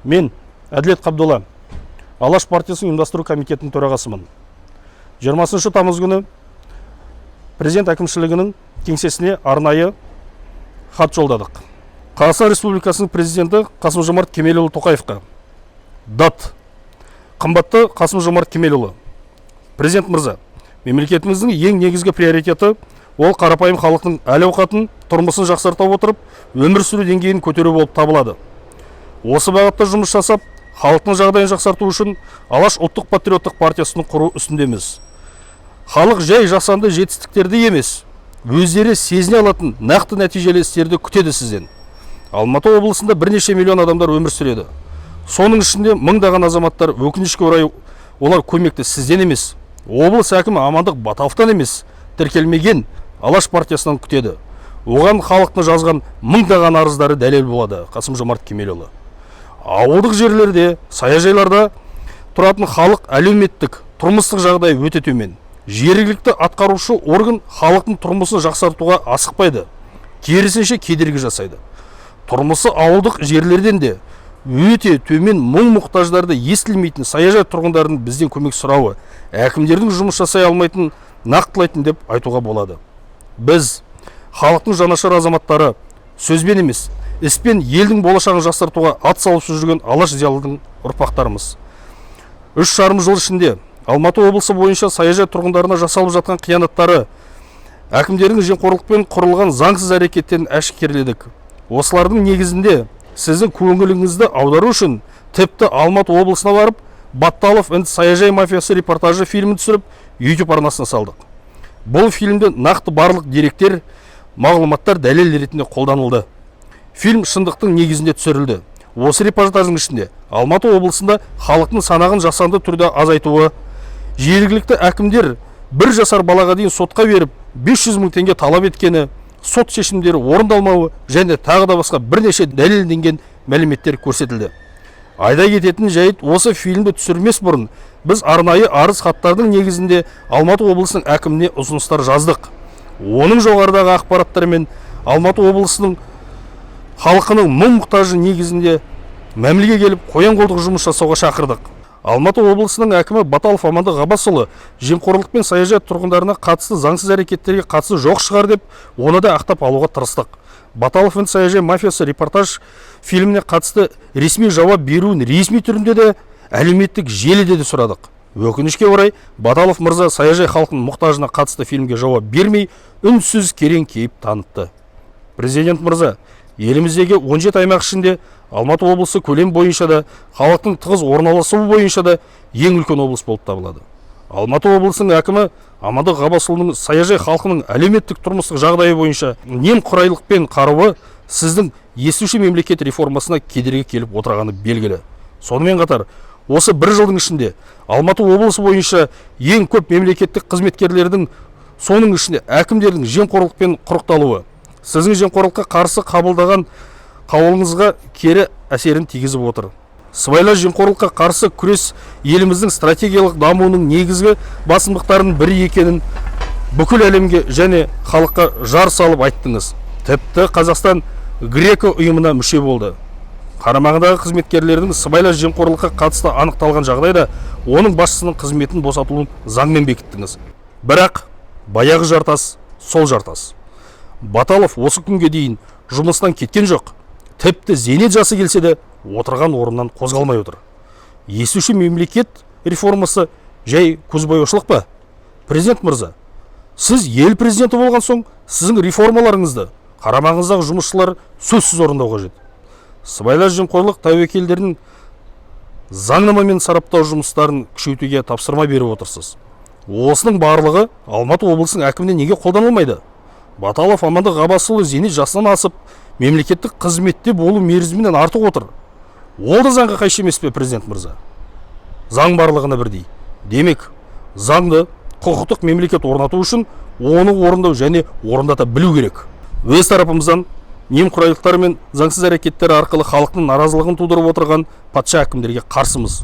Мен Әділет Қабдолла, Алаш партиясының ұйымдастыру комитетінің төрағасымын. 20 тамыз күні президент әкімшілігінің кеңсесіне арнайы хат жолдадық. Қазақстан Республикасының президенті Қасым-Жомарт Кемелұлы Тоқаевқа. Дат. Қымбатты Қасым-Жомарт Кемелұлы. Президент мырза, мемлекетіміздің ең негізгі приоритеті ол қарапайым халықтың әл-ауқатын, тұрмысын жақсарта отырып, өмір сүру деңгейін көтеру болып табылады. Осы бағытта жұмыс жасап, халықтың жағдайын жақсарту үшін Алаш ұлттық патриоттық партиясының құру үстіндеміз. Халық жай жасанды жетістіктерді емес, өздері сезіне алатын нақты нәтижелі істерді күтеді сізден. Алматы облысында бірнеше миллион адамдар өмір сүреді. Соның ішінде мыңдаған азаматтар, өкінішке орай, олар көмекті сізден емес, облыс әкімі Амандық Баталовтан емес, тіркелмеген Алаш партиясынан күтеді. Оған халықтың жазған мыңдаған арыздары дәлел болады. Қасым-Жомарт Кемелұлы. Ауылдық жерлерде, саяжайларда тұратын халық әлеуметтік, тұрмыстық жағдай өте төмен. Жергілікті атқарушы орган халықтың тұрмысын жақсартуға асықпайды, керісінше кедергі жасайды. Тұрмысы ауылдық жерлерден де өте төмен мұң-мұқтаждарды естілмейтін саяжай тұрғындардың бізден көмек сұрауы, әкімдердің жұмыс жасай алмайтын нақтылайтын деп айтуға болады. Біз халықтың жанашыр азаматтары, сөзбен емес, іспен елдің болашағын жақсартуға ат салып жүрген Алаш зиялылардың ұрпақтарымыз. 3,5 жыл ішінде Алматы облысы бойынша саяжай тұрғындарына жасалып жатқан қиянаттары, әкімдердің жемқорлықпен құрылған заңсыз әрекеттерін әшкереледік. Осылардың негізінде сіздің көңіліңізді аудару үшін тіпті Алматы облысына барып, Баталов and саяжай мафиясы репортажы фильмін түсіріп, YouTube арнасына салдық. Бұл фильмде нақты барлық деректер, мағлұматтар дәлел ретінде қолданылды. Фильм шындықтың негізінде түсірілді. Осы репортаждың ішінде Алматы облысында халықтың санағын жасанды түрде азайтуы, жергілікті әкімдер 1 жасар балаға дейін сотқа беріп 500 мың теңге талап еткені, сот шешімдері орындалмауы және тағы да басқа бірнеше дәлелденген мәліметтер көрсетілді. Айда кететін жайт, осы фильмді түсірмес бұрын біз арнайы арыз хаттардың негізінде Алматы облысының әкіміне ұсыныстар жаздық. Оның жоғарыдағы ақпараттарымен Алматы облысының халқының мұң-мұқтажы негізінде мәмілеге келіп қоян-қолтық жұмыс жасауға шақырдық. Алматы облысының әкімі Баталов Амандық Ғаббасұлы жемқорлықпен саяжай тұрғындарына қатысты заңсыз әрекеттерге қатысы жоқ шығар деп, оны да ақтап алуға тырыстық. Баталов and саяжай мафиясы репортаж фильміне қатысты ресми жауап беруін ресми түрінде де, әлеуметтік желіде де сұрадық. Өкінішке орай, Баталов мырза саяжай халқының мұқтажына қатысты фильмге жауап бермей, үнсіз керең кейіп танытты. Президент мырза, еліміздегі 17 аймақ ішінде Алматы облысы көлем бойынша да, халықтың тығыз орналасуы бойынша да ең үлкен облыс болып табылады. Алматы облысының әкімі Амандық Ғаббасұлының саяжай халқының әлеуметтік тұрмыстық жағдайы бойынша немқұрайлықпен қарауы сіздің естуші мемлекет реформасына кедергі келіп отырғаны белгілі. Сонымен қатар, осы 1 жылдың ішінде Алматы облысы бойынша ең көп мемлекеттік қызметкерлердің, соның ішінде әкімдердің жемқорлықпен құрықталуы, сіздің жемқорлыққа қарсы қабылдаған қаулыңызға кері әсерін тигізіп отыр. Сыбайлас жемқорлыққа қарсы күрес еліміздің стратегиялық дамуының негізгі басымдықтарының бірі екенін бүкіл әлемге және халыққа жар салып айттыңыз. Тіпті Қазақстан Греко ұйымына мүше болды. Қарамағындағы қызметкерлердің сыбайлас жемқорлыққа қатысты анықталған жағдайда оның басшысының қызметін босатуын заңмен бекіттіңіз. Бірақ баяғы жартас сол жартас. Баталов осы күнге дейін жұмыстан кеткен жоқ. Тіпті зейнет жасы келсе де отырған орнынан қозғалмай отыр. Естуші мемлекет реформасы жай көзбояушылық па? Президент мырза, сіз ел президенті болған соң, сіздің реформаларыңызды қарамағыңыздағы жұмысшылар сөзсіз орындау қажет. Сыбайлас жемқорлық тәуекелдерін заңнамамен сараптау жұмыстарын күшейтуге тапсырма беріп отырсыз. Осының барлығы Алматы облысының әкіміне неге қолданылмайды? Баталов Амандық Ғаббасұлы зейнет жасынан асып, мемлекеттік қызметте болу мерзімінен артық отыр. Ол да заңға қайшы емес пе, президент мырза? Заң барлығына бірдей. Демек, заңды құқықтық мемлекет орнату үшін оны орындау және орындата білу керек. Өз тарапымыздан немқұрайлықтар мен заңсыз әрекеттер арқылы халықтың наразылығын тудырып отырған патша әкімдерге қарсымыз.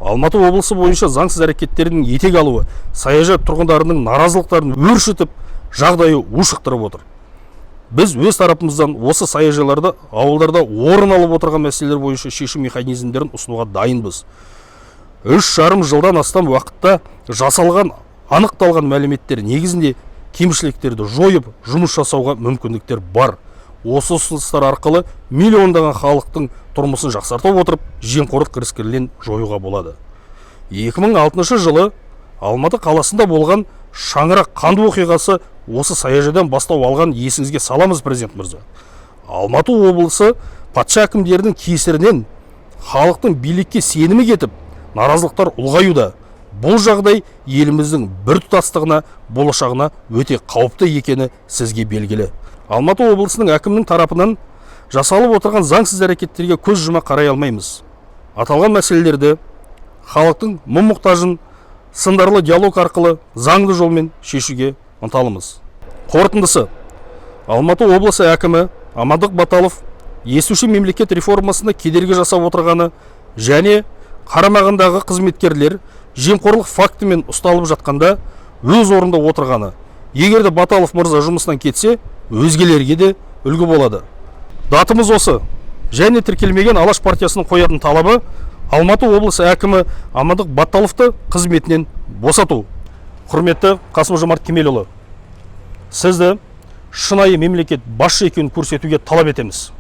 Алматы облысы бойынша заңсыз әрекеттердің етек алуы, саяжай тұрғындарының наразылықтарын өршітіп, жағдайы ушықтырып отыр. біз өз тарапымыздан осы саяжайларда, ауылдарда орын алып отырған мәселелер бойынша шешу механизмдерін ұсынуға дайынбыз. 3,5 жылдан астам уақытта жасалған, анықталған мәліметтер негізінде кемшіліктерді жойып, жұмыс жасауға мүмкіндіктер бар. Осы ұсыныстар арқылы миллиондаған халықтың тұрмысын жақсартып отырып, жемқорлық қылмыскерлерін жоюға болады. 2006 жылы Алматы қаласында болған шаңырақ қанды оқиғасы осы саяжайдан бастау алған есіңізге саламыз, президент мырза. Алматы облысы патша әкімдерінің кесірінен халықтың билікке сенімі кетіп, наразылықтар ұлғаюда. Бұл жағдай еліміздің біртұтастығына, болашағына өте қауіпті екені сізге белгілі. Алматы облысының әкімінің тарапынан жасалып отырған заңсыз әрекеттерге көз жұма қарай алмаймыз. Аталған мәселелерді халықтың мұң-мұқтажын сындарлы диалог арқылы заңды жолмен шешуге ынталымыз. Қорытындысы: Алматы облысы әкімі Амандық Баталов естуші мемлекет реформасына кедергі жасап отырғаны және қарамағындағы қызметкерлер жемқорлық фактімен ұсталып жатқанда өз орында отырғаны. Егерде Баталов мырза жұмысынан кетсе, өзгелерге де үлгі болады. Датымыз осы. Және тіркелмеген Алаш партиясының қоятын талабы Алматы облысы әкімі Амандық Баталовты қызметінен босату. Құрметті Қасым-Жомарт Кемелұлы, сізді шынайы мемлекет басшы екенін көрсетуге талап етеміз.